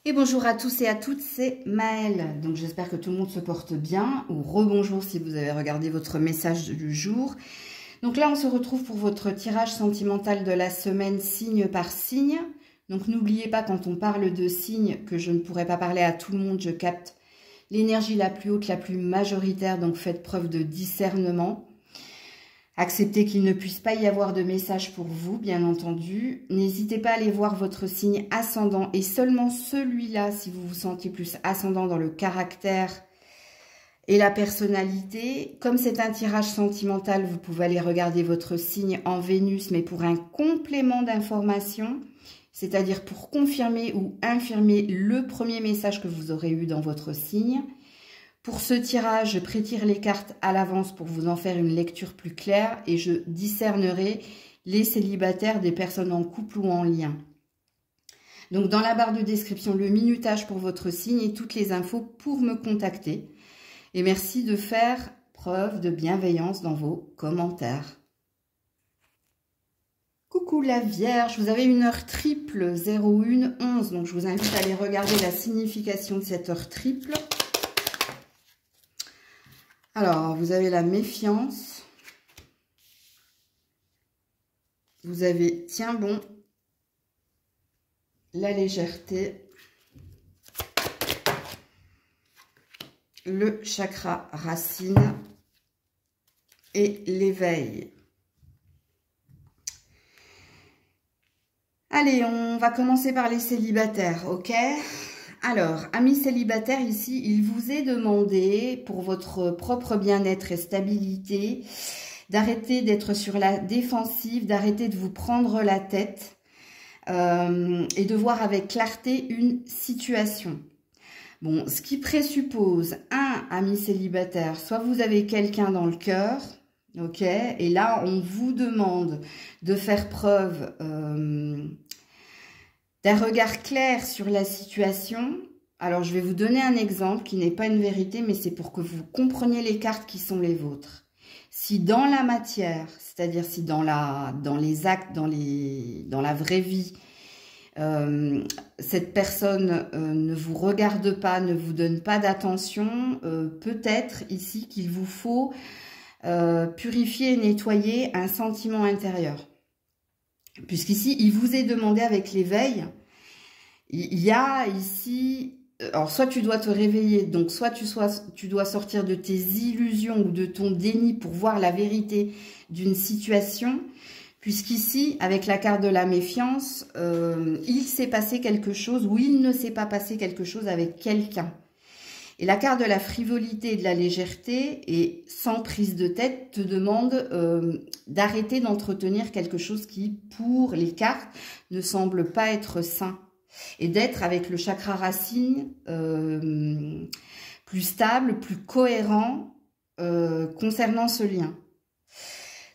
Et bonjour à tous et à toutes, c'est Maëlle. Donc j'espère que tout le monde se porte bien, ou rebonjour si vous avez regardé votre message du jour. Donc là on se retrouve pour votre tirage sentimental de la semaine signe par signe. Donc n'oubliez pas quand on parle de signes que je ne pourrai pas parler à tout le monde, je capte l'énergie la plus haute, la plus majoritaire, donc faites preuve de discernement. Acceptez qu'il ne puisse pas y avoir de message pour vous, bien entendu. N'hésitez pas à aller voir votre signe ascendant et seulement celui-là, si vous vous sentez plus ascendant dans le caractère et la personnalité. Comme c'est un tirage sentimental, vous pouvez aller regarder votre signe en Vénus, mais pour un complément d'information, c'est-à-dire pour confirmer ou infirmer le premier message que vous aurez eu dans votre signe. Pour ce tirage, je prétire les cartes à l'avance pour vous en faire une lecture plus claire et je discernerai les célibataires des personnes en couple ou en lien. Donc dans la barre de description, le minutage pour votre signe et toutes les infos pour me contacter. Et merci de faire preuve de bienveillance dans vos commentaires. Coucou la Vierge, vous avez une heure triple 0111, donc je vous invite à aller regarder la signification de cette heure triple. Alors, vous avez la méfiance, vous avez tiens bon, la légèreté, le chakra racine et l'éveil. Allez, on va commencer par les célibataires, ok ? Alors, amis célibataires, ici, il vous est demandé, pour votre propre bien-être et stabilité, d'arrêter d'être sur la défensive, d'arrêter de vous prendre la tête et de voir avec clarté une situation. Bon, ce qui présuppose, amis célibataires, soit vous avez quelqu'un dans le cœur, ok, et là, on vous demande de faire preuve d'un regard clair sur la situation. Alors, je vais vous donner un exemple qui n'est pas une vérité, mais c'est pour que vous compreniez les cartes qui sont les vôtres. Si dans la matière, c'est-à-dire si dans les actes, dans la vraie vie, cette personne ne vous regarde pas, ne vous donne pas d'attention, peut-être ici qu'il vous faut purifier et nettoyer un sentiment intérieur. Puisqu'ici, il vous est demandé avec l'éveil, il y a ici, alors soit tu dois te réveiller, donc soit tu dois sortir de tes illusions ou de ton déni pour voir la vérité d'une situation, puisqu'ici, avec la carte de la méfiance, il s'est passé quelque chose ou il ne s'est pas passé quelque chose avec quelqu'un. Et la carte de la frivolité et de la légèreté, et sans prise de tête, te demande d'arrêter d'entretenir quelque chose qui, pour les cartes, ne semble pas être sain. Et d'être avec le chakra racine plus stable, plus cohérent concernant ce lien.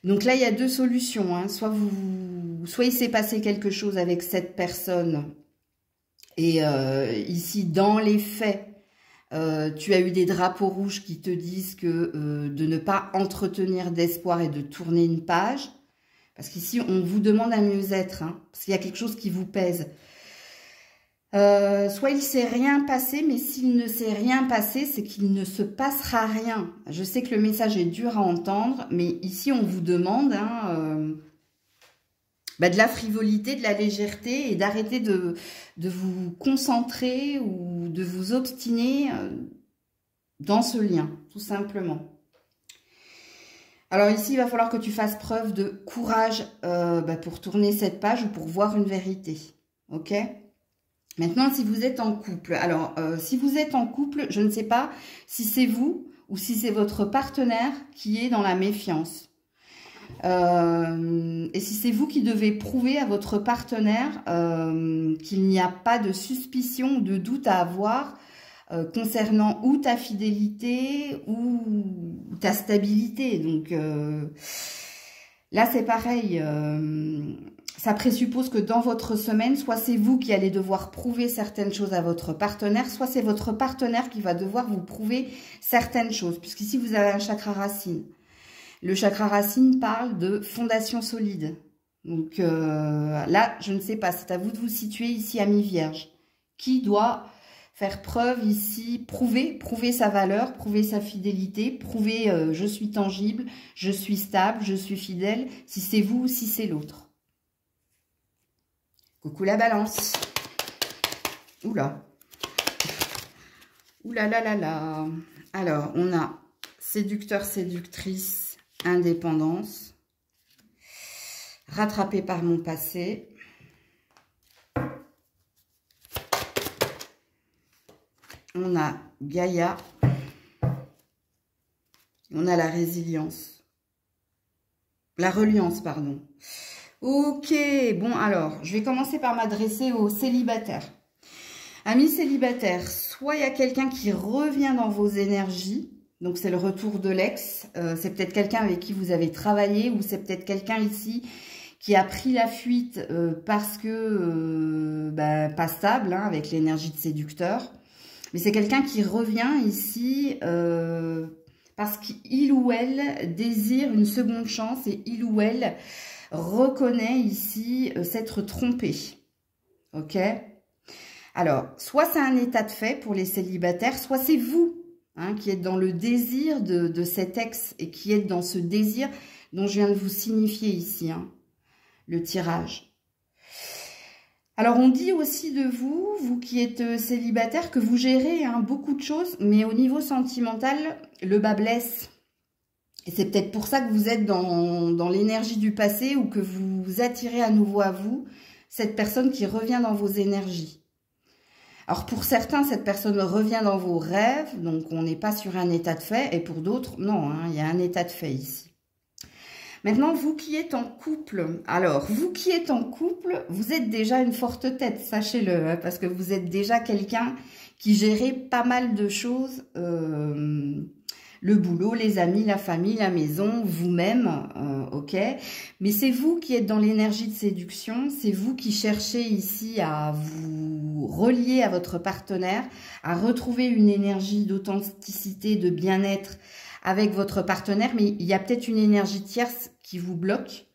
Donc là, il y a deux solutions. Hein. Soit il s'est passé quelque chose avec cette personne, et ici, dans les faits, tu as eu des drapeaux rouges qui te disent que de ne pas entretenir d'espoir et de tourner une page. Parce qu'ici, on vous demande un mieux-être, hein, parce qu'il y a quelque chose qui vous pèse. Soit il ne s'est rien passé, mais s'il ne s'est rien passé, c'est qu'il ne se passera rien. Je sais que le message est dur à entendre, mais ici, on vous demande de la frivolité, de la légèreté et d'arrêter de vous concentrer ou de vous obstiner dans ce lien, tout simplement. Alors ici, il va falloir que tu fasses preuve de courage pour tourner cette page ou pour voir une vérité, ok ? Maintenant, si vous êtes en couple, alors si vous êtes en couple, je ne sais pas si c'est vous ou si c'est votre partenaire qui est dans la méfiance. Et si c'est vous qui devez prouver à votre partenaire qu'il n'y a pas de suspicion ou de doute à avoir concernant ou ta fidélité ou ta stabilité. Donc là, c'est pareil. Ça présuppose que dans votre semaine, soit c'est vous qui allez devoir prouver certaines choses à votre partenaire, soit c'est votre partenaire qui va devoir vous prouver certaines choses. Puisqu'ici, vous avez un chakra racine. Le chakra racine parle de fondation solide. Donc là, je ne sais pas, c'est à vous de vous situer ici, amis vierges. qui doit faire preuve ici, prouver sa valeur, prouver sa fidélité, prouver je suis tangible, je suis stable, je suis fidèle, si c'est vous ou si c'est l'autre. Coucou la balance. Oula. Oula là là là. Alors, on a séducteur, séductrice, indépendance, rattrapé par mon passé. On a Gaïa. On a la résilience. La reliance, pardon. Ok, bon alors, je vais commencer par m'adresser aux célibataires. Amis célibataires, soit il y a quelqu'un qui revient dans vos énergies, donc c'est le retour de l'ex, c'est peut-être quelqu'un avec qui vous avez travaillé, ou c'est peut-être quelqu'un ici qui a pris la fuite parce que pas stable, hein, avec l'énergie de séducteur. Mais c'est quelqu'un qui revient ici parce qu'il ou elle désire une seconde chance et il ou elle reconnaît ici s'être trompé. Ok? Alors, soit c'est un état de fait pour les célibataires, soit c'est vous hein, qui êtes dans le désir de cet ex et qui êtes dans ce désir dont je viens de vous signifier ici, hein, le tirage. Alors, on dit aussi de vous, vous qui êtes célibataire, que vous gérez hein, beaucoup de choses, mais au niveau sentimental, le bas blesse. Et c'est peut-être pour ça que vous êtes dans l'énergie du passé ou que vous attirez à nouveau à vous cette personne qui revient dans vos énergies. Alors, pour certains, cette personne revient dans vos rêves, donc on n'est pas sur un état de fait, et pour d'autres, non, hein, il y a un état de fait ici. Maintenant, vous qui êtes en couple, alors, vous qui êtes en couple, vous êtes déjà une forte tête, sachez-le, hein, parce que vous êtes déjà quelqu'un qui gérait pas mal de choses, le boulot, les amis, la famille, la maison, vous-même, ok. Mais c'est vous qui êtes dans l'énergie de séduction, c'est vous qui cherchez ici à vous relier à votre partenaire, à retrouver une énergie d'authenticité, de bien-être, avec votre partenaire, mais il y a peut-être une énergie tierce qui vous bloque.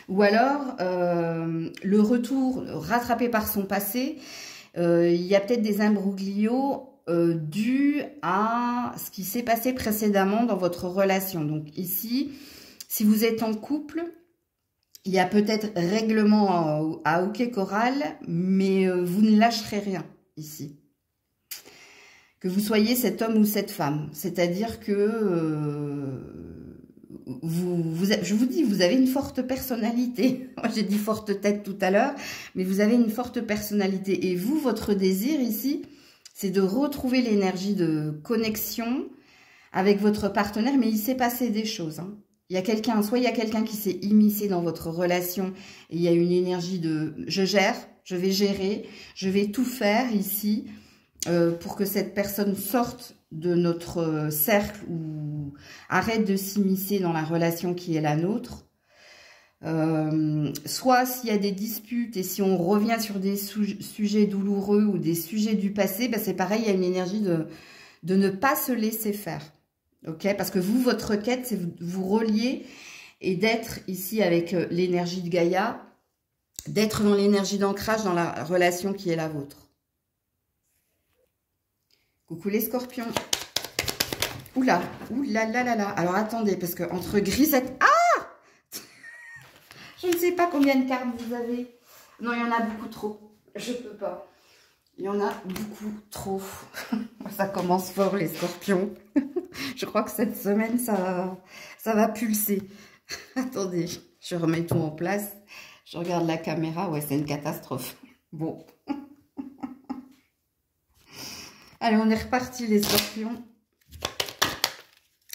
Ou alors, le retour rattrapé par son passé, il y a peut-être des imbroglios dus à ce qui s'est passé précédemment dans votre relation. Donc ici, si vous êtes en couple, il y a peut-être règlement à hockey choral, mais vous ne lâcherez rien ici. Que vous soyez cet homme ou cette femme. C'est-à-dire que je vous dis, vous avez une forte personnalité. J'ai dit forte tête tout à l'heure, mais vous avez une forte personnalité. Et vous, votre désir ici, c'est de retrouver l'énergie de connexion avec votre partenaire, mais il s'est passé des choses. Hein. Il y a quelqu'un, soit il y a quelqu'un qui s'est immiscé dans votre relation et il y a une énergie de je gère, je vais gérer, je vais tout faire ici pour que cette personne sorte de notre cercle ou arrête de s'immiscer dans la relation qui est la nôtre. Soit s'il y a des disputes et si on revient sur des sujets douloureux ou des sujets du passé, ben c'est pareil, il y a une énergie de ne pas se laisser faire. Ok, parce que vous, votre quête, c'est vous relier et d'être ici avec l'énergie de Gaïa, d'être dans l'énergie d'ancrage dans la relation qui est la vôtre. Coucou les scorpions. Oula, oula là là là. Alors attendez, parce que entre grisette... Ah! Je ne sais pas combien de cartes vous avez. Non, il y en a beaucoup trop. Je peux pas. Il y en a beaucoup trop. Ça commence fort les scorpions. Je crois que cette semaine, ça va pulser. Attendez, je remets tout en place. Je regarde la caméra. Ouais, c'est une catastrophe. Bon. Allez, on est reparti les scorpions.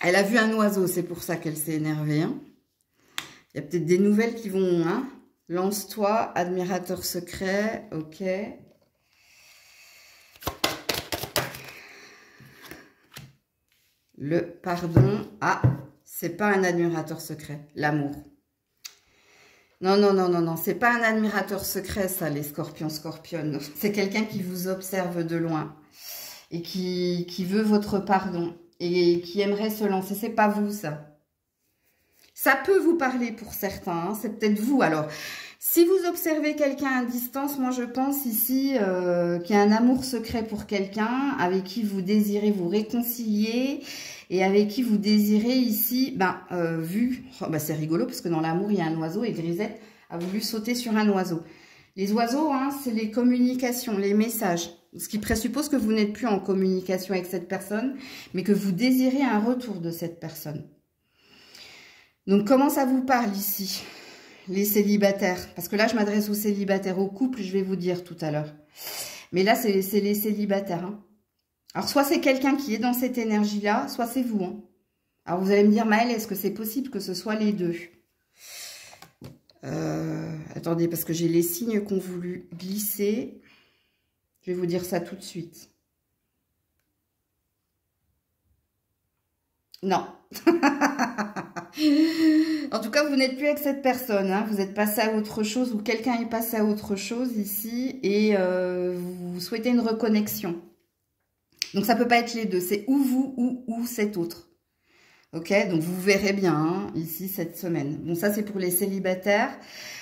Elle a vu un oiseau, c'est pour ça qu'elle s'est énervée. Hein. Il y a peut-être des nouvelles qui vont... Hein. Lance-toi, admirateur secret, ok. Le pardon. Ah, c'est pas un admirateur secret, l'amour. Non, non, non, non, non, c'est pas un admirateur secret, ça, les scorpions, scorpionnes. C'est quelqu'un qui vous observe de loin et qui veut votre pardon et qui aimerait se lancer. C'est pas vous, ça. Ça peut vous parler pour certains, hein, c'est peut-être vous. Alors, Si vous observez quelqu'un à distance, moi je pense ici qu'il y a un amour secret pour quelqu'un avec qui vous désirez vous réconcilier et avec qui vous désirez ici, c'est rigolo parce que dans l'amour il y a un oiseau et Grisette a voulu sauter sur un oiseau. Les oiseaux, hein, c'est les communications, les messages, ce qui présuppose que vous n'êtes plus en communication avec cette personne, mais que vous désirez un retour de cette personne. Donc comment ça vous parle ici ? Les célibataires, parce que là je m'adresse aux célibataires, aux couples, je vais vous dire tout à l'heure. Mais là c'est les célibataires. Hein. Alors soit c'est quelqu'un qui est dans cette énergie-là, soit c'est vous. Hein. Alors vous allez me dire, Maëlle, est-ce que c'est possible que ce soit les deux? Attendez, parce que j'ai les signes qui ont voulu glisser. Je vais vous dire ça tout de suite. Non. En tout cas, vous n'êtes plus avec cette personne. Hein. Vous êtes passé à autre chose ou quelqu'un est passé à autre chose ici et vous souhaitez une reconnexion. Donc, ça peut pas être les deux. C'est ou vous ou cet autre. Ok, donc vous verrez bien hein, ici cette semaine. Bon, ça c'est pour les célibataires.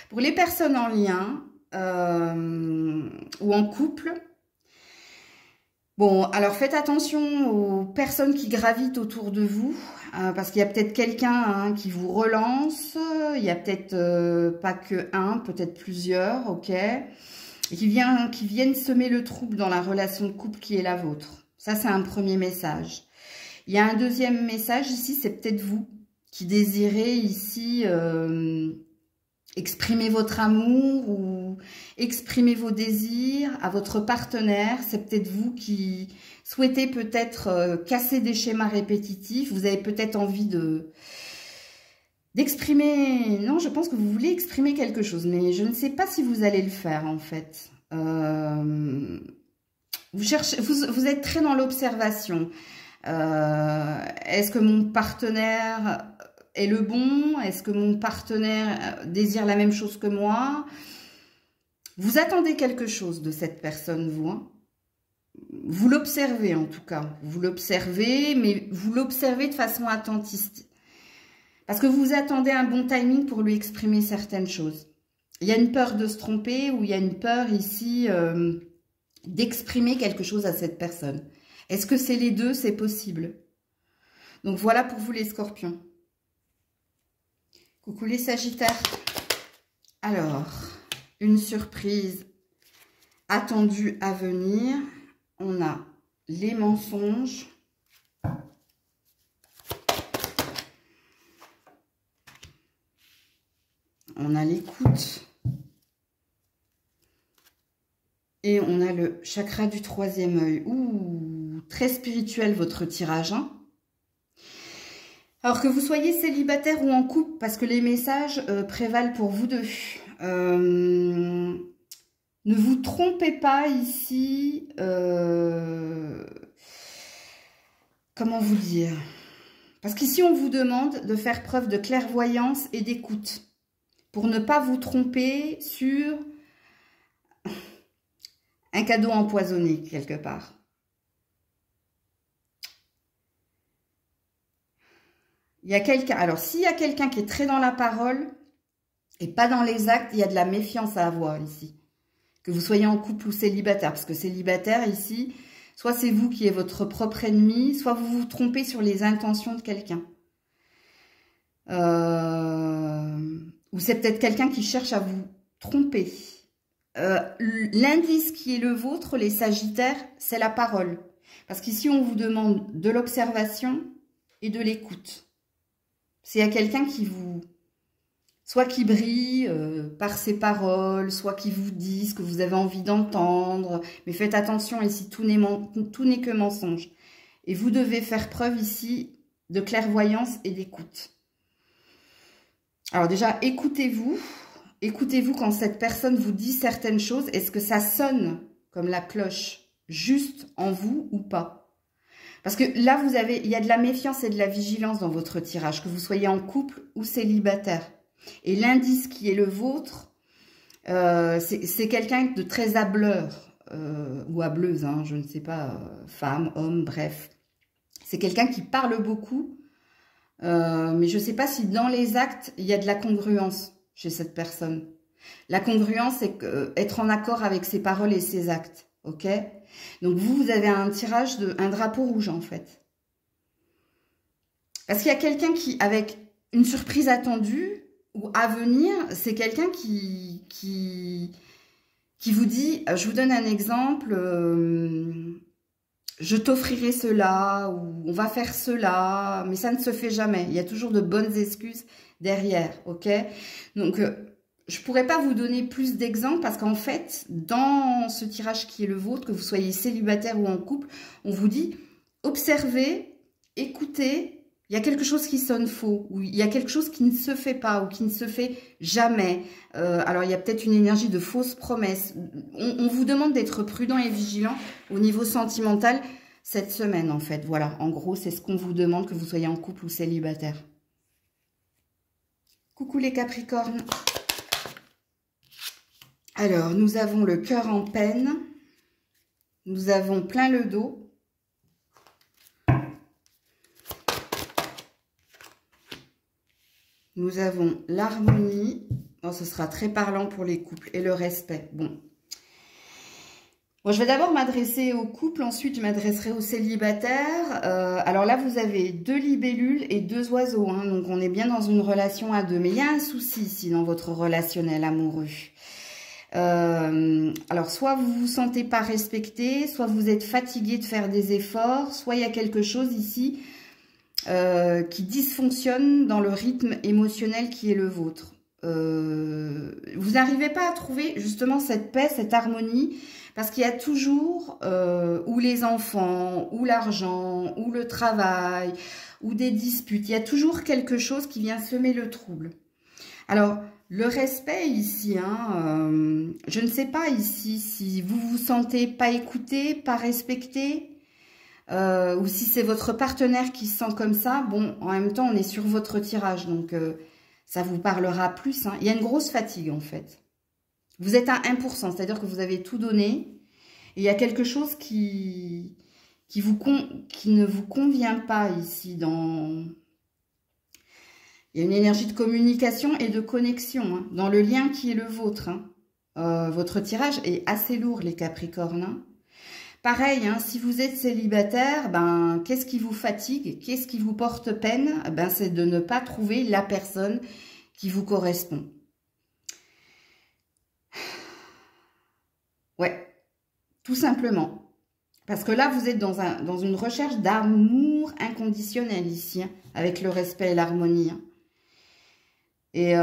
Pour les personnes en lien ou en couple, bon, alors faites attention aux personnes qui gravitent autour de vous, parce qu'il y a peut-être quelqu'un hein, qui vous relance, il y a peut-être pas que un, peut-être plusieurs, ok, et qui viennent semer le trouble dans la relation de couple qui est la vôtre. Ça, c'est un premier message. Il y a un deuxième message ici, c'est peut-être vous qui désirez ici exprimer votre amour ou exprimer vos désirs à votre partenaire. C'est peut-être vous qui souhaitez peut-être casser des schémas répétitifs. Vous avez peut-être envie d'exprimer... Non, je pense que vous voulez exprimer quelque chose, mais je ne sais pas si vous allez le faire en fait. Vous êtes très dans l'observation. Est-ce que mon partenaire est le bon? Est-ce que mon partenaire désire la même chose que moi? Vous attendez quelque chose de cette personne, vous. Hein? Vous l'observez en tout cas. Vous l'observez, mais vous l'observez de façon attentiste. Parce que vous attendez un bon timing pour lui exprimer certaines choses. Il y a une peur de se tromper ou il y a une peur ici d'exprimer quelque chose à cette personne. Est-ce que c'est les deux? C'est possible. Donc voilà pour vous les scorpions. Coucou les sagittaires. Alors, une surprise attendue à venir. On a les mensonges. On a l'écoute. Et on a le chakra du troisième œil. Ouh, très spirituel votre tirage. Hein. Alors que vous soyez célibataire ou en couple, parce que les messages prévalent pour vous deux. Ne vous trompez pas ici. Comment vous dire? Parce qu'ici, on vous demande de faire preuve de clairvoyance et d'écoute. Pour ne pas vous tromper sur... un cadeau empoisonné, quelque part. Il y a quelqu'un... Alors, s'il y a quelqu'un qui est très dans la parole et pas dans les actes, il y a de la méfiance à avoir ici. Que vous soyez en couple ou célibataire. Parce que célibataire, ici, soit c'est vous qui êtes votre propre ennemi, soit vous vous trompez sur les intentions de quelqu'un. Ou c'est peut-être quelqu'un qui cherche à vous tromper. L'indice qui est le vôtre, les sagittaires, c'est la parole. Parce qu'ici, on vous demande de l'observation et de l'écoute. S'il y a quelqu'un qui vous... soit qui brille par ses paroles, soit qui vous dit ce que vous avez envie d'entendre. Mais faites attention, ici, tout n'est que mensonge. Et vous devez faire preuve ici de clairvoyance et d'écoute. Alors déjà, écoutez-vous. Écoutez-vous quand cette personne vous dit certaines choses. Est-ce que ça sonne comme la cloche juste en vous ou pas? Parce que là, il y a de la méfiance et de la vigilance dans votre tirage, que vous soyez en couple ou célibataire. Et l'indice qui est le vôtre, c'est quelqu'un de très hableur, ou hableuse, hein, je ne sais pas, femme, homme, bref. C'est quelqu'un qui parle beaucoup, mais je ne sais pas si dans les actes, il y a de la congruence chez cette personne. La congruence, c'est être en accord avec ses paroles et ses actes. Ok? Donc vous avez un tirage un drapeau rouge en fait. Parce qu'il y a quelqu'un qui, avec une surprise attendue ou à venir, c'est quelqu'un qui vous dit, je vous donne un exemple, je t'offrirai cela, ou on va faire cela, mais ça ne se fait jamais. Il y a toujours de bonnes excuses derrière, ok? Donc, je pourrais pas vous donner plus d'exemples parce qu'en fait, dans ce tirage qui est le vôtre, que vous soyez célibataire ou en couple, on vous dit, observez, écoutez, il y a quelque chose qui sonne faux, ou il y a quelque chose qui ne se fait pas, ou qui ne se fait jamais. Alors, il y a peut-être une énergie de fausses promesses. On vous demande d'être prudent et vigilant au niveau sentimental cette semaine, en fait. Voilà, en gros, c'est ce qu'on vous demande, que vous soyez en couple ou célibataire. Coucou les Capricornes. Alors, nous avons le cœur en peine. Nous avons plein le dos. Nous avons l'harmonie. Oh, ce sera très parlant pour les couples. Et le respect. Bon, je vais d'abord m'adresser aux couples. Ensuite, je m'adresserai aux célibataires. Alors là, vous avez 2 libellules et 2 oiseaux. Hein, donc, on est bien dans une relation à 2. Mais il y a un souci ici dans votre relationnel amoureux. Alors, soit vous vous sentez pas respecté, soit vous êtes fatigué de faire des efforts, soit il y a quelque chose ici qui dysfonctionne dans le rythme émotionnel qui est le vôtre. Vous n'arrivez pas à trouver justement cette paix, cette harmonie, parce qu'il y a toujours ou les enfants, ou l'argent, ou le travail, ou des disputes. Il y a toujours quelque chose qui vient semer le trouble. Alors, le respect ici, hein, je ne sais pas ici si vous vous sentez pas écouté, pas respecté, ou si c'est votre partenaire qui se sent comme ça. Bon, en même temps, on est sur votre tirage, donc ça vous parlera plus. Hein. Il y a une grosse fatigue, en fait. Vous êtes à 1%, c'est-à-dire que vous avez tout donné. Et il y a quelque chose qui ne vous convient pas ici. Il y a une énergie de communication et de connexion hein, dans le lien qui est le vôtre. Hein. Votre tirage est assez lourd, les Capricornes. Hein. Pareil, hein, si vous êtes célibataire, ben, qu'est-ce qui vous fatigue? Qu'est-ce qui vous porte peine? Ben, c'est de ne pas trouver la personne qui vous correspond. Ouais, tout simplement. Parce que là, vous êtes dans une recherche d'amour inconditionnel ici, hein, avec le respect et l'harmonie. Hein. Et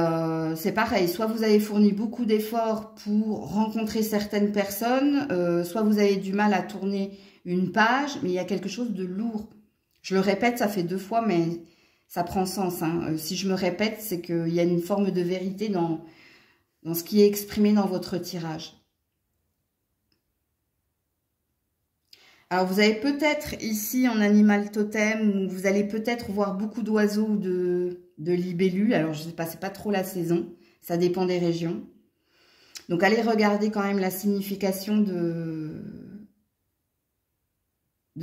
c'est pareil, soit vous avez fourni beaucoup d'efforts pour rencontrer certaines personnes, soit vous avez du mal à tourner une page, mais il y a quelque chose de lourd. Je le répète, ça fait 2 fois, mais ça prend sens. Hein. Si je me répète, c'est qu'il y a une forme de vérité dans ce qui est exprimé dans votre tirage. Alors, vous avez peut-être ici en animal totem, où vous allez peut-être voir beaucoup d'oiseaux ou de libellules. Alors, je ne sais pas, c'est pas trop la saison. Ça dépend des régions. Donc, allez regarder quand même la signification de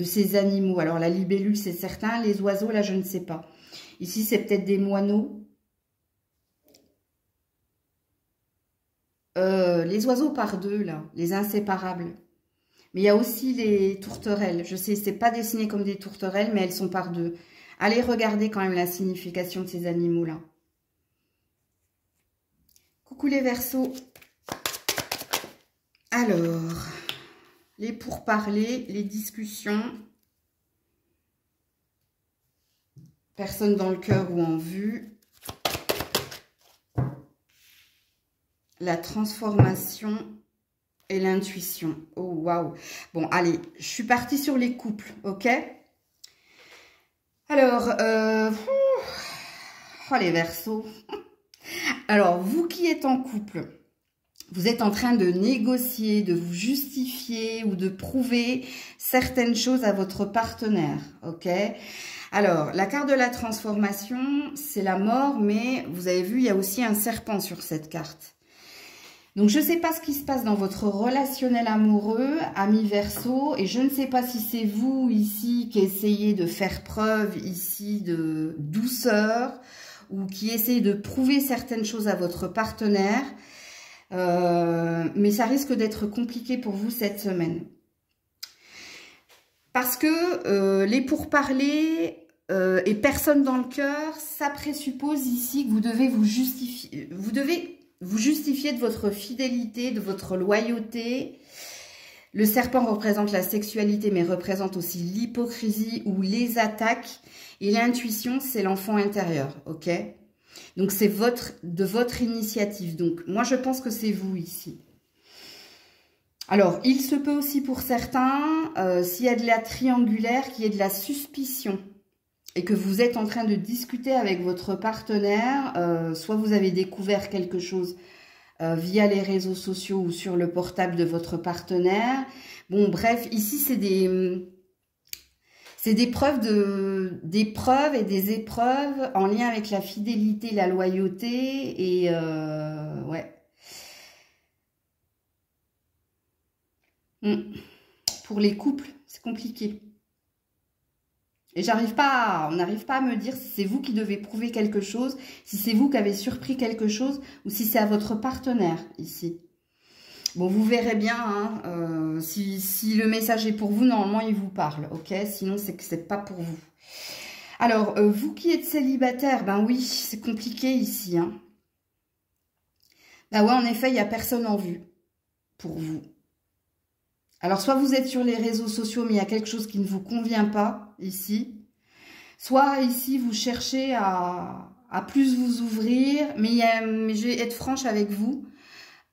ces animaux. Alors, la libellule, c'est certain. Les oiseaux, là, je ne sais pas. Ici, c'est peut-être des moineaux. Les oiseaux par 2, là. Les inséparables. Mais il y a aussi les tourterelles. Je sais, c'est pas dessiné comme des tourterelles, mais elles sont par 2. Allez regarder quand même la signification de ces animaux-là. Coucou les Verseaux. Alors, les pourparlers, les discussions. Personne dans le cœur ou en vue. La transformation et l'intuition. Oh, waouh. Bon, allez, je suis partie sur les couples, ok? Alors, oh, les Verseaux. Alors, vous qui êtes en couple, vous êtes en train de négocier, de vous justifier ou de prouver certaines choses à votre partenaire, ok? Alors, la carte de la transformation, c'est la mort, mais vous avez vu, il y a aussi un serpent sur cette carte. Donc, je ne sais pas ce qui se passe dans votre relationnel amoureux, ami Verseau, et je ne sais pas si c'est vous ici qui essayez de faire preuve ici de douceur ou qui essayez de prouver certaines choses à votre partenaire. Mais ça risque d'être compliqué pour vous cette semaine. Parce que les pourparlers et personne dans le cœur, ça présuppose ici que vous devez vous justifier. Vous devez vous justifier de votre fidélité, de votre loyauté. Le serpent représente la sexualité, mais représente aussi l'hypocrisie ou les attaques. Et l'intuition, c'est l'enfant intérieur, ok? Donc, c'est de votre initiative. Donc, moi, je pense que c'est vous ici. Alors, il se peut aussi pour certains, s'il y a de la triangulaire, qu'il y ait de la suspicion et que vous êtes en train de discuter avec votre partenaire, soit vous avez découvert quelque chose via les réseaux sociaux ou sur le portable de votre partenaire. Bon, bref, ici, c'est des preuves et des épreuves en lien avec la fidélité, la loyauté et ouais. Pour les couples, c'est compliqué. Et on n'arrive pas à me dire si c'est vous qui devez prouver quelque chose, si c'est vous qui avez surpris quelque chose, ou si c'est à votre partenaire, ici. Bon, vous verrez bien, hein, si le message est pour vous, normalement, il vous parle, ok? Sinon, c'est que c'est pas pour vous. Alors, vous qui êtes célibataire, ben oui, c'est compliqué ici, hein. Ben ouais, en effet, il n'y a personne en vue pour vous. Alors, soit vous êtes sur les réseaux sociaux, mais il y a quelque chose qui ne vous convient pas, ici. Soit, ici, vous cherchez à plus vous ouvrir. Mais je vais être franche avec vous.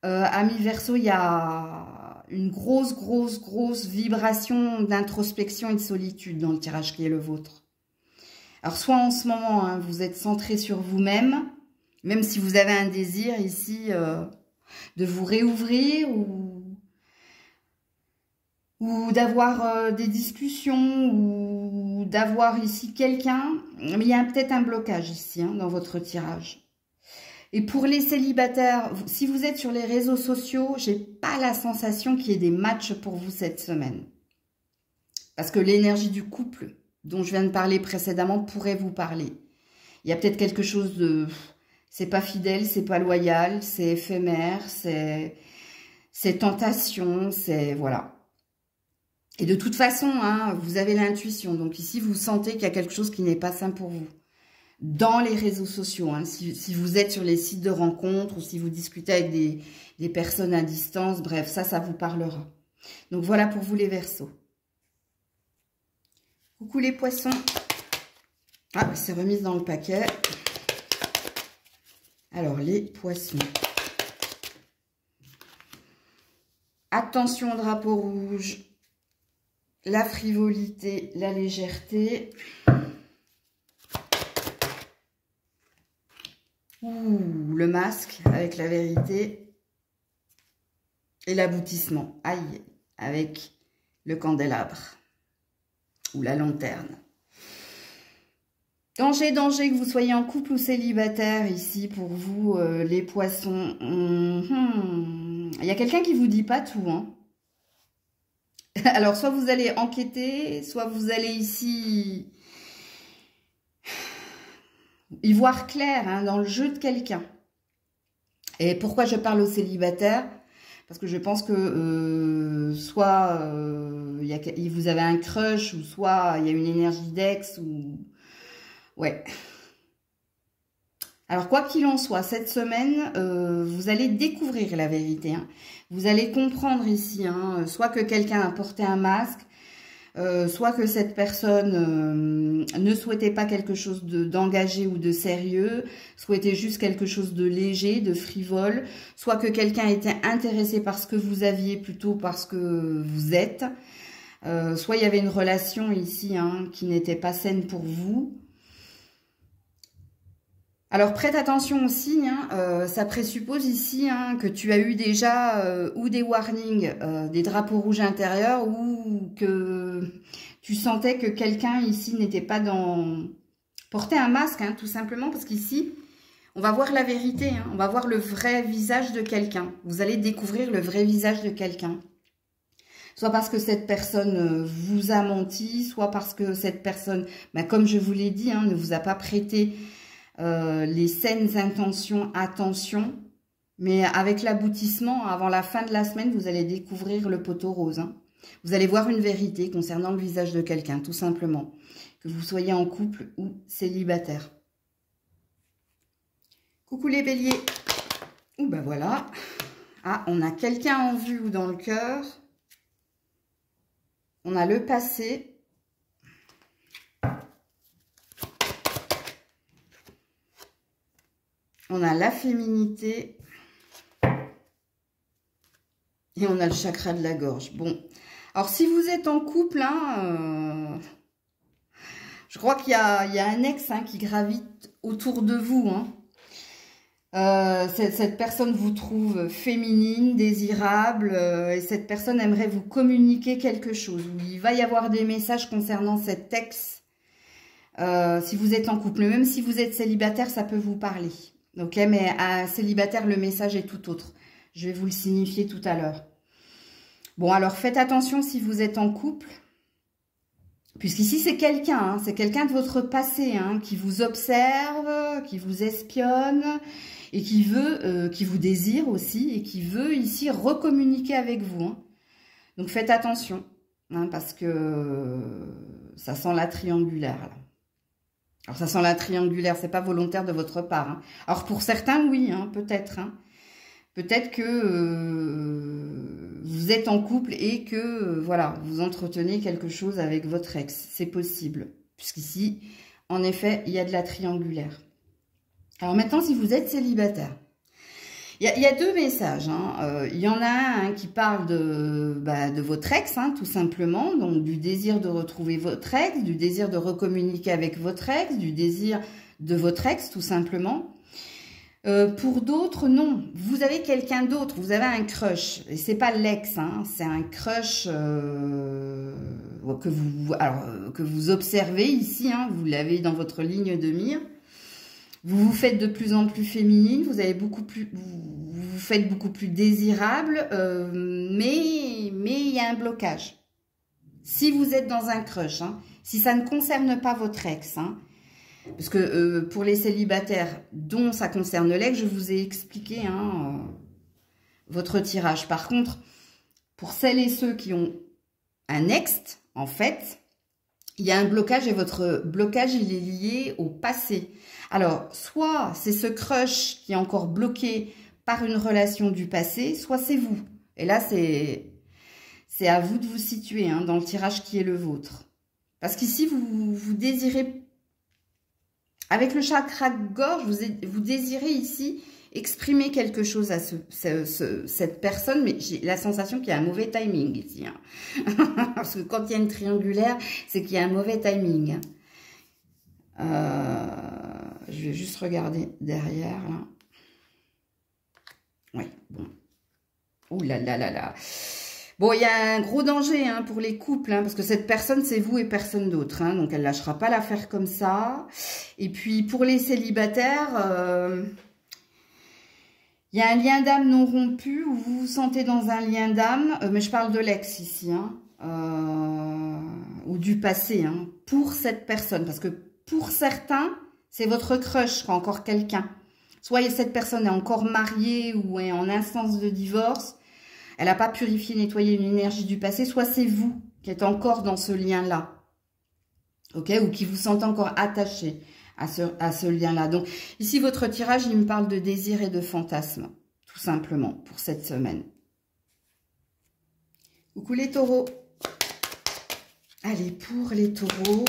Amis Verseau, il y a une grosse vibration d'introspection et de solitude dans le tirage qui est le vôtre. Alors, soit en ce moment, hein, vous êtes centré sur vous-même, même si vous avez un désir ici de vous réouvrir ou d'avoir des discussions, ou d'avoir ici quelqu'un. Mais il y a peut-être un blocage ici, hein, dans votre tirage. Et pour les célibataires, si vous êtes sur les réseaux sociaux, j'ai pas la sensation qu'il y ait des matchs pour vous cette semaine. Parce que l'énergie du couple, dont je viens de parler précédemment, pourrait vous parler. Il y a peut-être quelque chose de... C'est pas fidèle, c'est pas loyal, c'est éphémère, c'est tentation, c'est... Voilà. Et de toute façon, hein, vous avez l'intuition. Donc ici, vous sentez qu'il y a quelque chose qui n'est pas sain pour vous. Dans les réseaux sociaux, hein, si vous êtes sur les sites de rencontres ou si vous discutez avec des personnes à distance, bref, ça vous parlera. Donc voilà pour vous les Verseaux. Coucou les Poissons. Ah, c'est remise dans le paquet. Alors, les Poissons. Attention au drapeau rouge. La frivolité, la légèreté. Ouh, le masque avec la vérité. Et l'aboutissement. Aïe, avec le candélabre. Ou la lanterne. Danger, danger, que vous soyez en couple ou célibataire ici pour vous, les Poissons. Il y a quelqu'un qui vous dit pas tout, hein. Alors, soit vous allez enquêter, soit vous allez ici y voir clair, hein, dans le jeu de quelqu'un. Et pourquoi je parle aux célibataires? Parce que je pense que soit vous avez un crush, ou soit il y a une énergie d'ex, ou... Ouais. Alors, quoi qu'il en soit, cette semaine, vous allez découvrir la vérité, hein. Vous allez comprendre ici, hein, soit que quelqu'un a porté un masque, soit que cette personne ne souhaitait pas quelque chose d'engagé ou de sérieux, souhaitait juste quelque chose de léger, de frivole, soit que quelqu'un était intéressé par ce que vous aviez plutôt parce que vous êtes, soit il y avait une relation ici, hein, qui n'était pas saine pour vous. Alors, prête attention aux signes, hein, ça présuppose ici, hein, que tu as eu déjà ou des warnings, des drapeaux rouges intérieurs, ou que tu sentais que quelqu'un ici n'était pas dans... Porter un masque, hein, tout simplement, parce qu'ici, on va voir la vérité, hein, on va voir le vrai visage de quelqu'un. Vous allez découvrir le vrai visage de quelqu'un. Soit parce que cette personne vous a menti, soit parce que cette personne, bah, comme je vous l'ai dit, hein, ne vous a pas prêté... les saines intentions, attention, Mais avec l'aboutissement, avant la fin de la semaine, vous allez découvrir le poteau rose. Hein. Vous allez voir une vérité concernant le visage de quelqu'un, tout simplement. Que vous soyez en couple ou célibataire. Coucou les béliers. Ouh, ben voilà. Ah, on a quelqu'un en vue ou dans le cœur. On a le passé. On a la féminité. Et on a le chakra de la gorge. Bon, alors si vous êtes en couple, hein, je crois qu'il y a un ex hein, qui gravite autour de vous. Hein. Cette personne vous trouve féminine, désirable, et cette personne aimerait vous communiquer quelque chose. Il va y avoir des messages concernant cet ex. Si vous êtes en couple, même si vous êtes célibataire, ça peut vous parler. Ok, mais à célibataire, le message est tout autre. Je vais vous le signifier tout à l'heure. Bon, alors faites attention si vous êtes en couple. Puisqu'ici, c'est quelqu'un, hein, c'est quelqu'un de votre passé, hein, qui vous observe, qui vous espionne, et qui veut, qui vous désire aussi, et qui veut ici recommuniquer avec vous. Hein. Donc faites attention, hein, parce que ça sent la triangulaire, là. Alors ça sent la triangulaire, c'est pas volontaire de votre part. Hein. Alors pour certains, oui, hein, peut-être, hein. Peut-être que vous êtes en couple et que, voilà, vous entretenez quelque chose avec votre ex. C'est possible. Puisqu'ici, en effet, il y a de la triangulaire. Alors maintenant, si vous êtes célibataire, il y a deux messages. Hein. Il y en a un qui parle de votre ex, hein, tout simplement. Donc, du désir de retrouver votre ex, du désir de recommuniquer avec votre ex, du désir de votre ex, tout simplement. Pour d'autres, non. Vous avez quelqu'un d'autre, vous avez un crush. Et c'est pas l'ex, hein, c'est un crush que vous observez ici. Hein, vous l'avez dans votre ligne de mire. Vous vous faites de plus en plus féminine, vous vous faites beaucoup plus désirable, mais il y a un blocage. Si vous êtes dans un crush, hein, si ça ne concerne pas votre ex, hein, parce que pour les célibataires dont ça concerne l'ex, je vous ai expliqué hein, votre tirage. Par contre, pour celles et ceux qui ont un ex, en fait, il y a un blocage et votre blocage, il est lié au passé. Alors, soit c'est ce crush qui est encore bloqué par une relation du passé, soit c'est vous. Et là, c'est à vous de vous situer hein, dans le tirage qui est le vôtre. Parce qu'ici, vous désirez... Avec le chakra de gorge, vous désirez ici exprimer quelque chose à cette personne, mais j'ai la sensation qu'il y a un mauvais timing ici. Hein. Parce que quand il y a une triangulaire, c'est qu'il y a un mauvais timing. Je vais juste regarder derrière, là. Oui, bon. Ouh là là là là. Bon, il y a un gros danger hein, pour les couples, hein, parce que cette personne, c'est vous et personne d'autre. Hein, donc, elle ne lâchera pas l'affaire comme ça. Et puis, pour les célibataires, il y a un lien d'âme non rompu, où vous vous sentez dans un lien d'âme, mais je parle de l'ex ici, hein, ou du passé, hein, pour cette personne. Parce que pour certains, c'est votre crush, encore quelqu'un. Soit cette personne est encore mariée ou est en instance de divorce. Elle n'a pas purifié, nettoyé une énergie du passé, soit c'est vous qui êtes encore dans ce lien-là, ok, ou qui vous sentez encore attaché à ce lien-là. Donc, ici, votre tirage, il me parle de désir et de fantasme, tout simplement, pour cette semaine. Coucou les taureaux. Allez, pour les taureaux.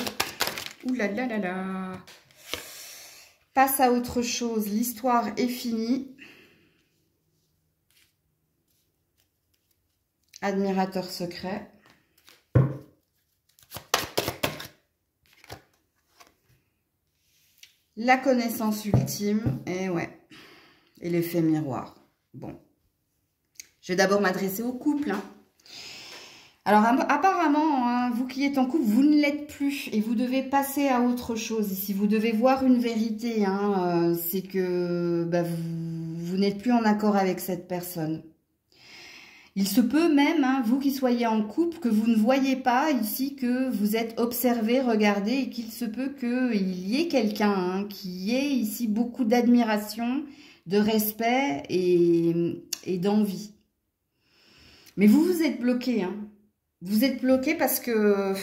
Ouh là là là là. Passe à autre chose, l'histoire est finie. Admirateur secret. La connaissance ultime. Et ouais. Et l'effet miroir. Bon. Je vais d'abord m'adresser au couple. Hein. Alors, apparemment, hein, vous qui êtes en couple, vous ne l'êtes plus. Et vous devez passer à autre chose ici. Vous devez voir une vérité. Hein, c'est que bah, vous n'êtes plus en accord avec cette personne. Il se peut même, hein, vous qui soyez en couple, que vous ne voyez pas ici que vous êtes observé, regardé, et qu'il se peut qu'il y ait quelqu'un hein, qui ait ici beaucoup d'admiration, de respect et d'envie. Mais vous êtes bloqué, hein. Vous êtes bloqué parce que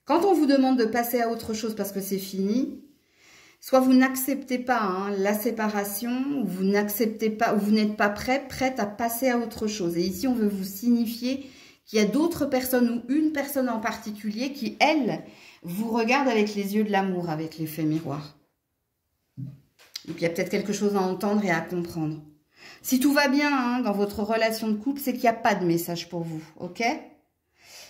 quand on vous demande de passer à autre chose parce que c'est fini, soit vous n'acceptez pas hein, la séparation, ou vous n'acceptez pas, ou vous n'êtes pas prête à passer à autre chose. Et ici, on veut vous signifier qu'il y a d'autres personnes ou une personne en particulier qui, elle, vous regarde avec les yeux de l'amour, avec l'effet miroir. Donc, il y a peut-être quelque chose à entendre et à comprendre. Si tout va bien hein, dans votre relation de couple, c'est qu'il n'y a pas de message pour vous, ok?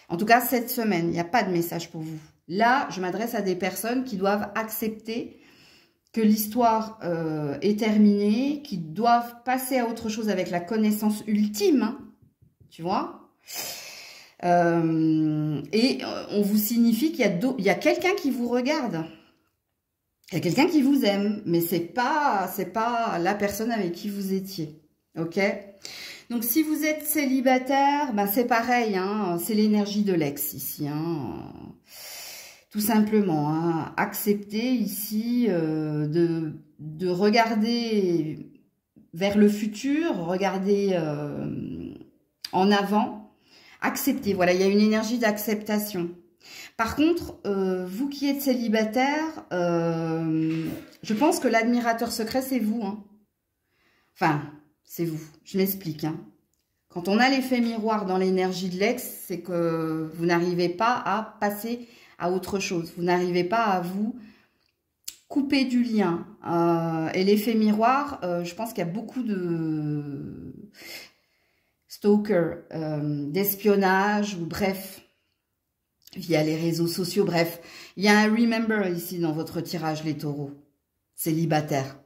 En tout cas, cette semaine, il n'y a pas de message pour vous. Là, je m'adresse à des personnes qui doivent accepter que l'histoire est terminée, qui doivent passer à autre chose avec la connaissance ultime, hein, tu vois. Et on vous signifie qu'il y a quelqu'un qui vous regarde. Il y a quelqu'un qui vous aime, mais c'est pas la personne avec qui vous étiez. Ok? Donc, si vous êtes célibataire, ben c'est pareil, hein, c'est l'énergie de l'ex ici, hein. Tout simplement, hein, accepter ici de regarder vers le futur, regarder en avant, accepter. Voilà, il y a une énergie d'acceptation. Par contre, vous qui êtes célibataire, je pense que l'admirateur secret, c'est vous. Hein. Enfin, c'est vous. Je m'explique. Hein. Quand on a l'effet miroir dans l'énergie de l'ex, c'est que vous n'arrivez pas à passer à autre chose. Vous n'arrivez pas à vous couper du lien. Et l'effet miroir, je pense qu'il y a beaucoup de stalkers, d'espionnage, ou bref, via les réseaux sociaux, bref. Il y a un remember ici dans votre tirage, les taureaux, célibataires.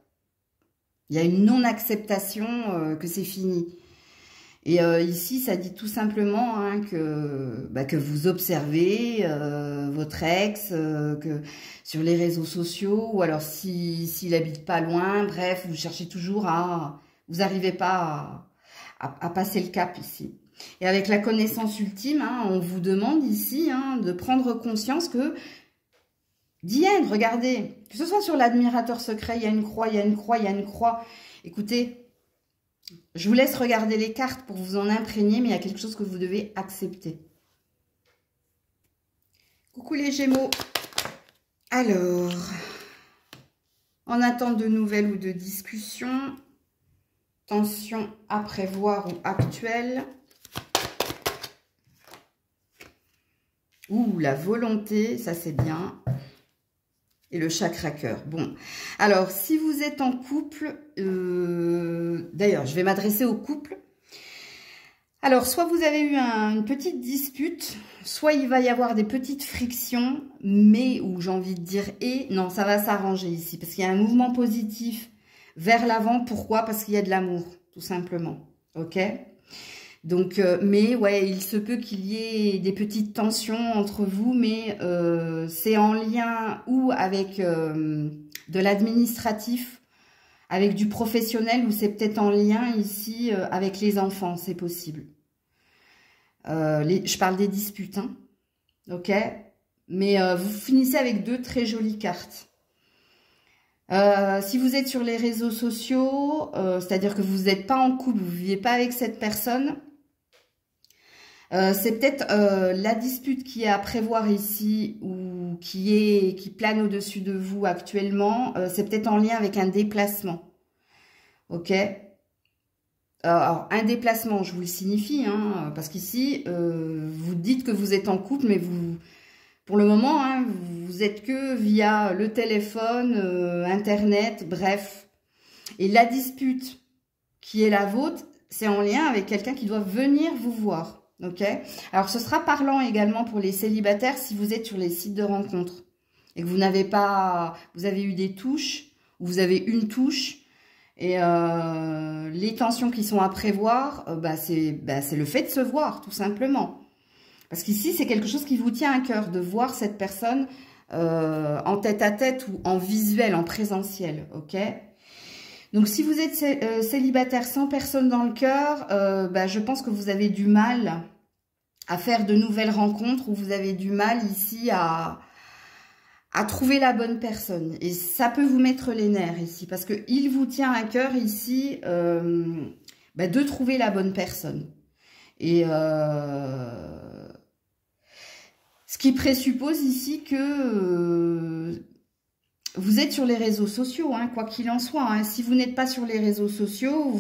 Il y a une non-acceptation que c'est fini. Et ici, ça dit tout simplement hein, que vous observez votre ex, que sur les réseaux sociaux, ou alors s'il habite pas loin, bref, vous cherchez toujours vous n'arrivez pas à passer le cap ici. Et avec la connaissance ultime, hein, on vous demande ici hein, de prendre conscience que Diane, regardez, que ce soit sur l'admirateur secret, il y a une croix, il y a une croix, il y a une croix. Écoutez, je vous laisse regarder les cartes pour vous en imprégner, mais il y a quelque chose que vous devez accepter. Coucou les Gémeaux. Alors, en attente de nouvelles ou de discussions, tension à prévoir ou actuelle. Ouh, la volonté, ça c'est bien. Et le chakra cœur. Bon, alors, si vous êtes en couple, d'ailleurs, je vais m'adresser au couple. Alors, soit vous avez eu une petite dispute, soit il va y avoir des petites frictions, mais, ou j'ai envie de dire, non, ça va s'arranger ici, parce qu'il y a un mouvement positif vers l'avant. Pourquoi? Parce qu'il y a de l'amour, tout simplement. Ok? Donc, mais ouais, il se peut qu'il y ait des petites tensions entre vous, mais c'est en lien ou avec de l'administratif, avec du professionnel, ou c'est peut-être en lien ici avec les enfants, c'est possible. Je parle des disputes, hein, ok? Mais vous finissez avec deux très jolies cartes. Si vous êtes sur les réseaux sociaux, c'est-à-dire que vous n'êtes pas en couple, vous ne vivez pas avec cette personne, c'est peut-être la dispute qui est à prévoir ici ou qui plane au-dessus de vous actuellement. C'est peut-être en lien avec un déplacement. Ok? Alors, un déplacement, je vous le signifie, hein, parce qu'ici, vous dites que vous êtes en couple, mais vous, pour le moment, hein, vous êtes que via le téléphone, Internet, bref. Et la dispute qui est la vôtre, c'est en lien avec quelqu'un qui doit venir vous voir. Ok, alors ce sera parlant également pour les célibataires si vous êtes sur les sites de rencontres et que vous n'avez pas, vous avez eu des touches ou vous avez une touche et les tensions qui sont à prévoir, c'est le fait de se voir tout simplement. Parce qu'ici c'est quelque chose qui vous tient à cœur de voir cette personne en tête-à-tête ou en visuel, en présentiel. Ok. Donc, si vous êtes célibataire sans personne dans le cœur, je pense que vous avez du mal à faire de nouvelles rencontres ou vous avez du mal ici à à trouver la bonne personne. Et ça peut vous mettre les nerfs ici, parce qu'il vous tient à cœur ici de trouver la bonne personne. Et ce qui présuppose ici que vous êtes sur les réseaux sociaux, hein, quoi qu'il en soit. Hein. Si vous n'êtes pas sur les réseaux sociaux,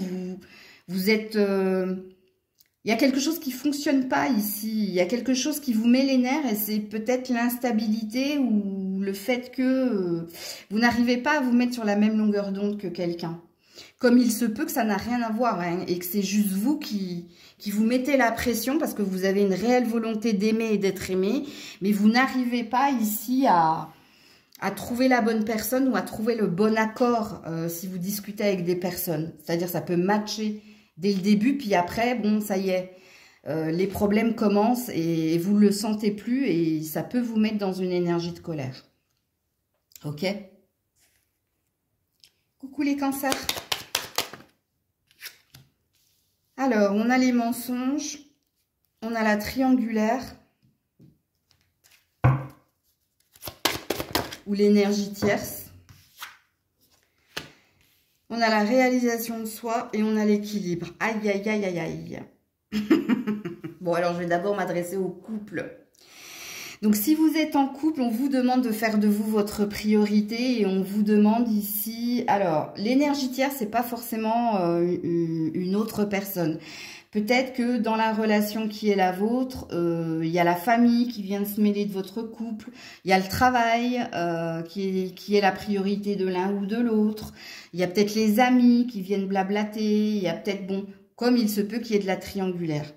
vous êtes... il y a quelque chose qui ne fonctionne pas ici. Il y a quelque chose qui vous met les nerfs et c'est peut-être l'instabilité ou le fait que vous n'arrivez pas à vous mettre sur la même longueur d'onde que quelqu'un. Comme il se peut que ça n'a rien à voir hein, et que c'est juste vous qui vous mettez la pression parce que vous avez une réelle volonté d'aimer et d'être aimé, mais vous n'arrivez pas ici à trouver la bonne personne ou à trouver le bon accord si vous discutez avec des personnes. C'est-à-dire ça peut matcher dès le début, puis après, bon, ça y est, les problèmes commencent et vous ne le sentez plus et ça peut vous mettre dans une énergie de colère. Ok? Coucou les cancers. Alors, on a les mensonges, on a la triangulaire ou l'énergie tierce. On a la réalisation de soi et on a l'équilibre. Aïe, aïe, aïe, aïe, aïe. Bon, alors je vais d'abord m'adresser au couple. Donc, si vous êtes en couple, on vous demande de faire de vous votre priorité et on vous demande ici... Alors, l'énergie tierce, c'est pas forcément une autre personne. Peut-être que dans la relation qui est la vôtre, il y a la famille qui vient de se mêler de votre couple, il y a le travail qui est la priorité de l'un ou de l'autre, il y a peut-être les amis qui viennent blablater, il y a peut-être, bon, comme il se peut qu'il y ait de la triangulaire.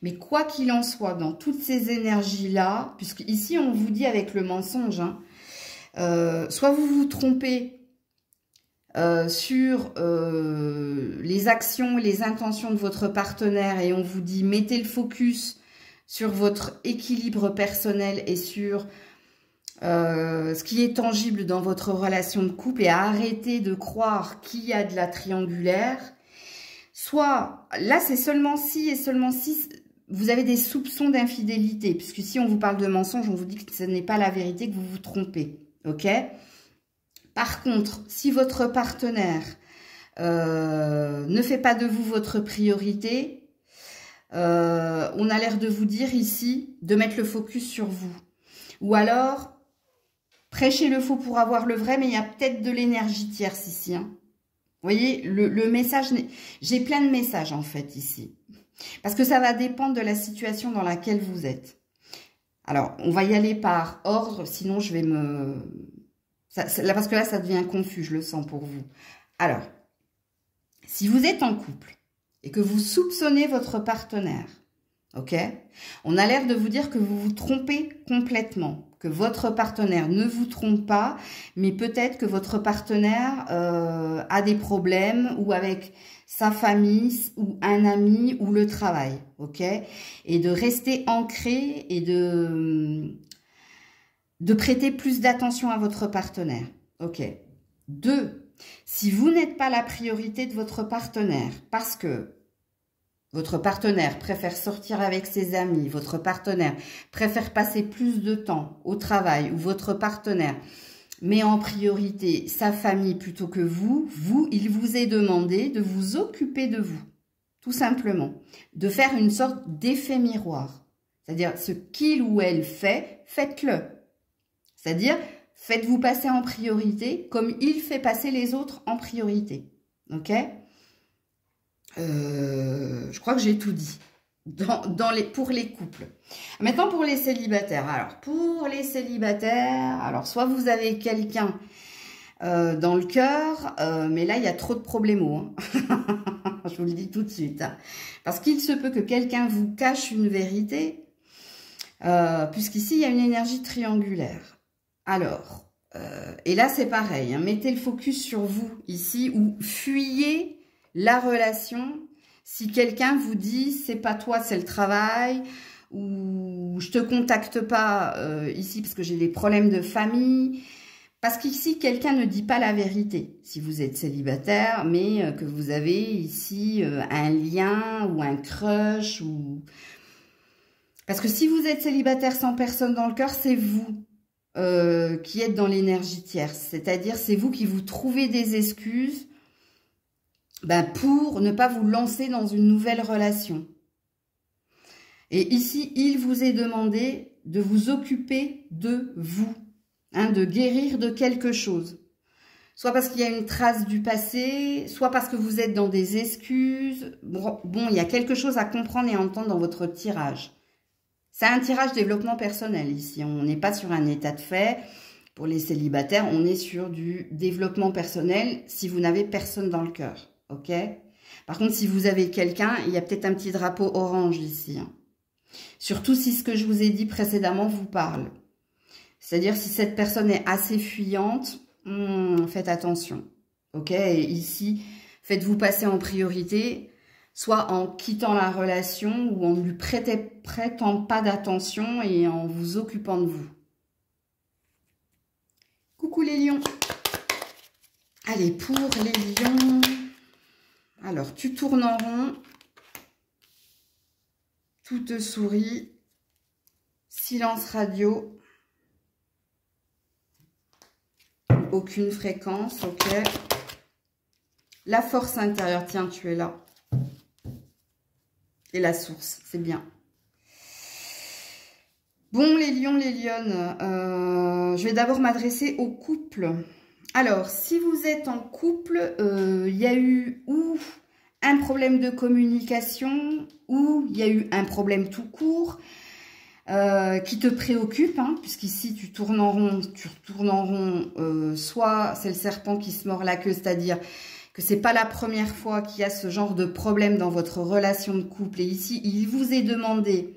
Mais quoi qu'il en soit, dans toutes ces énergies-là, puisque ici on vous dit avec le mensonge, hein, soit vous vous trompez sur les actions, les intentions de votre partenaire et on vous dit mettez le focus sur votre équilibre personnel et sur ce qui est tangible dans votre relation de couple et arrêtez de croire qu'il y a de la triangulaire. Soit, là c'est seulement si et seulement si vous avez des soupçons d'infidélité, puisque si on vous parle de mensonge, on vous dit que ce n'est pas la vérité, que vous vous trompez, ok? Par contre, si votre partenaire ne fait pas de vous votre priorité, on a l'air de vous dire ici de mettre le focus sur vous. Ou alors, prêchez le faux pour avoir le vrai, mais il y a peut-être de l'énergie tierce ici. Hein. Vous voyez, le message, j'ai plein de messages en fait ici. Parce que ça va dépendre de la situation dans laquelle vous êtes. Alors, on va y aller par ordre, sinon je vais me... là, parce que là, ça devient confus, je le sens pour vous. Alors, si vous êtes en couple et que vous soupçonnez votre partenaire, ok, on a l'air de vous dire que vous vous trompez complètement, que votre partenaire ne vous trompe pas, mais peut-être que votre partenaire a des problèmes ou avec sa famille ou un ami ou le travail, ok, et de rester ancré et de prêter plus d'attention à votre partenaire. Ok. 2. Si vous n'êtes pas la priorité de votre partenaire parce que votre partenaire préfère sortir avec ses amis, votre partenaire préfère passer plus de temps au travail ou votre partenaire met en priorité sa famille plutôt que vous, il vous est demandé de vous occuper de vous, tout simplement. De faire une sorte d'effet miroir. C'est-à-dire, ce qu'il ou elle fait, faites-le. C'est-à-dire, faites-vous passer en priorité comme il fait passer les autres en priorité. Ok ? Je crois que j'ai tout dit pour les couples. Maintenant, pour les célibataires. Alors, pour les célibataires, alors soit vous avez quelqu'un dans le cœur, mais là, il y a trop de problèmes. Hein. Je vous le dis tout de suite. Hein. Parce qu'il se peut que quelqu'un vous cache une vérité, puisqu'ici, il y a une énergie triangulaire. Alors, et là, c'est pareil. Hein, mettez le focus sur vous ici ou fuyez la relation. Si quelqu'un vous dit, c'est pas toi, c'est le travail, ou je te contacte pas ici parce que j'ai des problèmes de famille. Parce qu'ici, quelqu'un ne dit pas la vérité. Si vous êtes célibataire, mais que vous avez ici un lien ou un crush. Parce que si vous êtes célibataire sans personne dans le cœur, c'est vous. qui êtes dans l'énergie tierce. C'est-à-dire, c'est vous qui vous trouvez des excuses pour ne pas vous lancer dans une nouvelle relation. Et ici, il vous est demandé de vous occuper de vous, de guérir de quelque chose. Soit parce qu'il y a une trace du passé, soit parce que vous êtes dans des excuses. Bon, il y a quelque chose à comprendre et à entendre dans votre tirage. C'est un tirage développement personnel ici. On n'est pas sur un état de fait. Pour les célibataires, on est sur du développement personnel si vous n'avez personne dans le cœur. Ok? Par contre, si vous avez quelqu'un, il y a peut-être un petit drapeau orange ici. Surtout si ce que je vous ai dit précédemment vous parle. C'est-à-dire si cette personne est assez fuyante, faites attention. Ok? Et ici, faites-vous passer en priorité, soit en quittant la relation ou en ne lui prêtant pas d'attention et en vous occupant de vous. Coucou les lions. Allez, pour les lions, alors tu tournes en rond, tout te sourit, silence radio, aucune fréquence, ok. La force intérieure, tiens, tu es là. Et la source, c'est bien. Bon, les lions, les lionnes, je vais d'abord m'adresser au couple. Alors, si vous êtes en couple, il y a eu ou un problème de communication, ou il y a eu un problème tout court qui te préoccupe, puisqu'ici tu tournes en rond, soit c'est le serpent qui se mord la queue, c'est-à-dire que c'est pas la première fois qu'il y a ce genre de problème dans votre relation de couple. Et ici, il vous est demandé,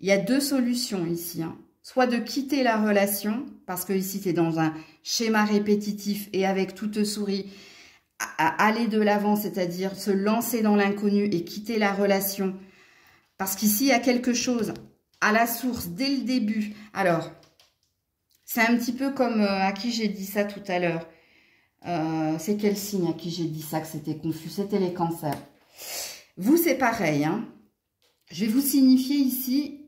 il y a deux solutions ici, soit de quitter la relation, parce que ici tu es dans un schéma répétitif et avec tout te sourit, à aller de l'avant, c'est-à-dire se lancer dans l'inconnu et quitter la relation. Parce qu'ici, il y a quelque chose à la source, dès le début. Alors, c'est un petit peu comme à qui j'ai dit ça tout à l'heure. C'est quel signe à qui j'ai dit ça que c'était confus? C'était les cancers. Vous, c'est pareil. Je vais vous signifier ici,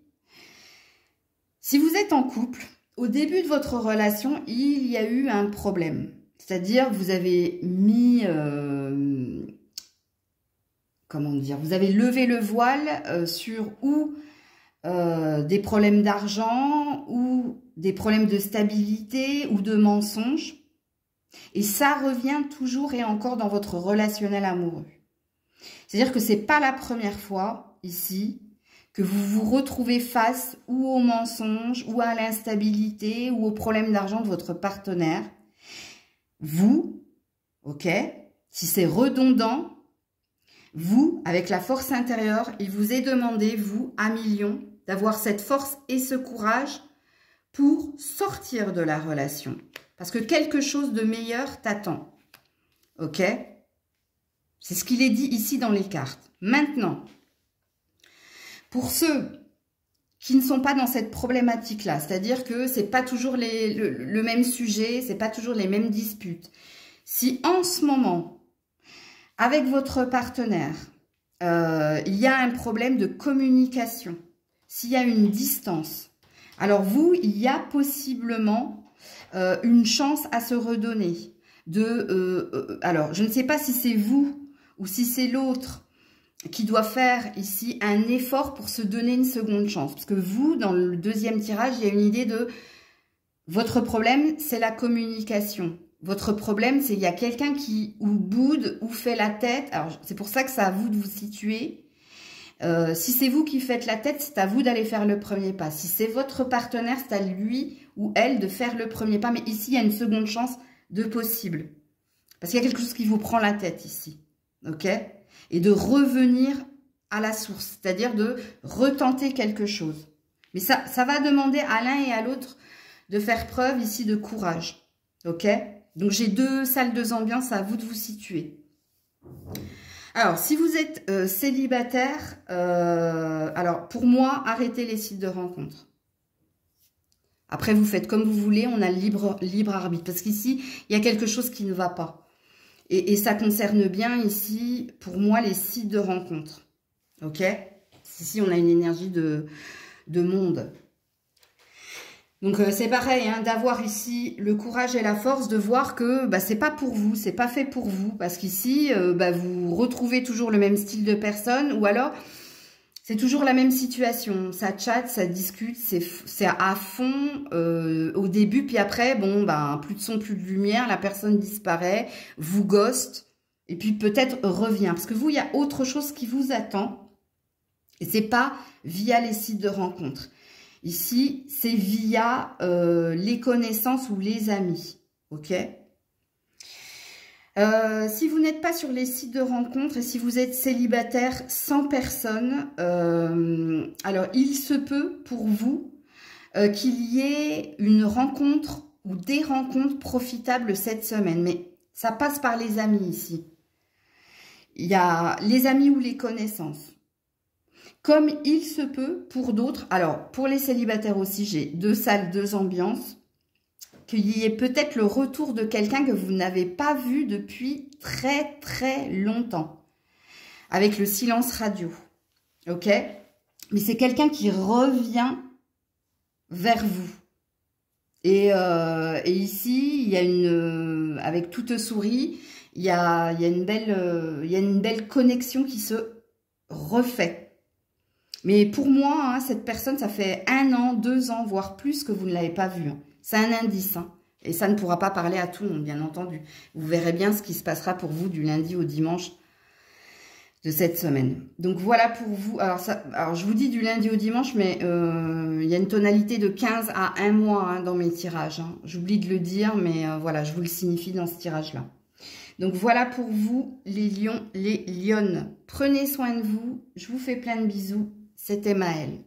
si vous êtes en couple, au début de votre relation, il y a eu un problème. C'est-à-dire, vous avez mis, comment dire, vous avez levé le voile sur ou des problèmes d'argent, ou des problèmes de stabilité, ou de mensonges. Et ça revient toujours et encore dans votre relationnel amoureux. C'est-à-dire que c'est pas la première fois, ici, que vous vous retrouvez face ou aux mensonges, ou à l'instabilité, ou aux problèmes d'argent de votre partenaire. Vous, ok, si c'est redondant, vous, avec la force intérieure, il vous est demandé, vous, à millions, d'avoir cette force et ce courage pour sortir de la relation. Parce que quelque chose de meilleur t'attend. Ok? C'est ce qu'il est dit ici dans les cartes. Maintenant, pour ceux qui ne sont pas dans cette problématique-là, c'est-à-dire que c'est pas toujours le même sujet, c'est pas toujours les mêmes disputes. Si en ce moment, avec votre partenaire, il y a un problème de communication, s'il y a une distance, alors vous, il y a possiblement une chance à se redonner. Alors, je ne sais pas si c'est vous ou si c'est l'autre qui doit faire ici un effort pour se donner une seconde chance. Parce que vous, dans le deuxième tirage, il y a une idée de votre problème, c'est la communication. Votre problème, c'est qu'il y a quelqu'un qui ou boude ou fait la tête. Alors, c'est pour ça que c'est à vous de vous situer. Si c'est vous qui faites la tête, c'est à vous d'aller faire le premier pas. Si c'est votre partenaire, c'est à lui ou elle de faire le premier pas. Mais ici, il y a une seconde chance de possible. Parce qu'il y a quelque chose qui vous prend la tête ici. Ok? Et de revenir à la source. C'est-à-dire de retenter quelque chose. Mais ça va demander à l'un et à l'autre de faire preuve ici de courage. Ok? Donc, j'ai deux salles, deux ambiances, à vous de vous situer. Alors, si vous êtes célibataire, alors pour moi, arrêtez les sites de rencontres. Après, vous faites comme vous voulez, on a le libre arbitre. Parce qu'ici, il y a quelque chose qui ne va pas. Et ça concerne bien ici, pour moi, les sites de rencontres. Ok? Ici, on a une énergie de monde. Donc c'est pareil, hein, d'avoir ici le courage et la force de voir que bah, c'est pas pour vous, c'est pas fait pour vous. Parce qu'ici, bah, vous retrouvez toujours le même style de personne ou alors c'est toujours la même situation. Ça chatte, ça discute, c'est à fond au début. Puis après, bon, ben, plus de son, plus de lumière, la personne disparaît, vous ghost et puis peut-être revient. Parce que vous, il y a autre chose qui vous attend et c'est pas via les sites de rencontres. Ici, c'est via les connaissances ou les amis, ok? Si vous n'êtes pas sur les sites de rencontres et si vous êtes célibataire sans personne, alors il se peut pour vous qu'il y ait une rencontre ou des rencontres profitables cette semaine. Mais ça passe par les amis ici. Il y a les amis ou les connaissances. Comme il se peut pour d'autres, alors pour les célibataires aussi, j'ai 2 salles, 2 ambiances, qu'il y ait peut-être le retour de quelqu'un que vous n'avez pas vu depuis très très longtemps, avec le silence radio, ok? Mais c'est quelqu'un qui revient vers vous. Et ici, il y a une, avec toute souris, il y a une belle connexion qui se refait. Mais pour moi, hein, cette personne, ça fait 1 an, 2 ans, voire plus que vous ne l'avez pas vue. Hein. C'est un indice. Hein. Et ça ne pourra pas parler à tout le monde, bien entendu. Vous verrez bien ce qui se passera pour vous du lundi au dimanche de cette semaine. Donc voilà pour vous. Alors je vous dis du lundi au dimanche, mais il y a une tonalité de 15 à 1 mois hein, dans mes tirages. Hein. J'oublie de le dire, mais voilà, je vous le signifie dans ce tirage-là. Donc voilà pour vous, les lions, les lionnes. Prenez soin de vous. Je vous fais plein de bisous. C'était Maëlle.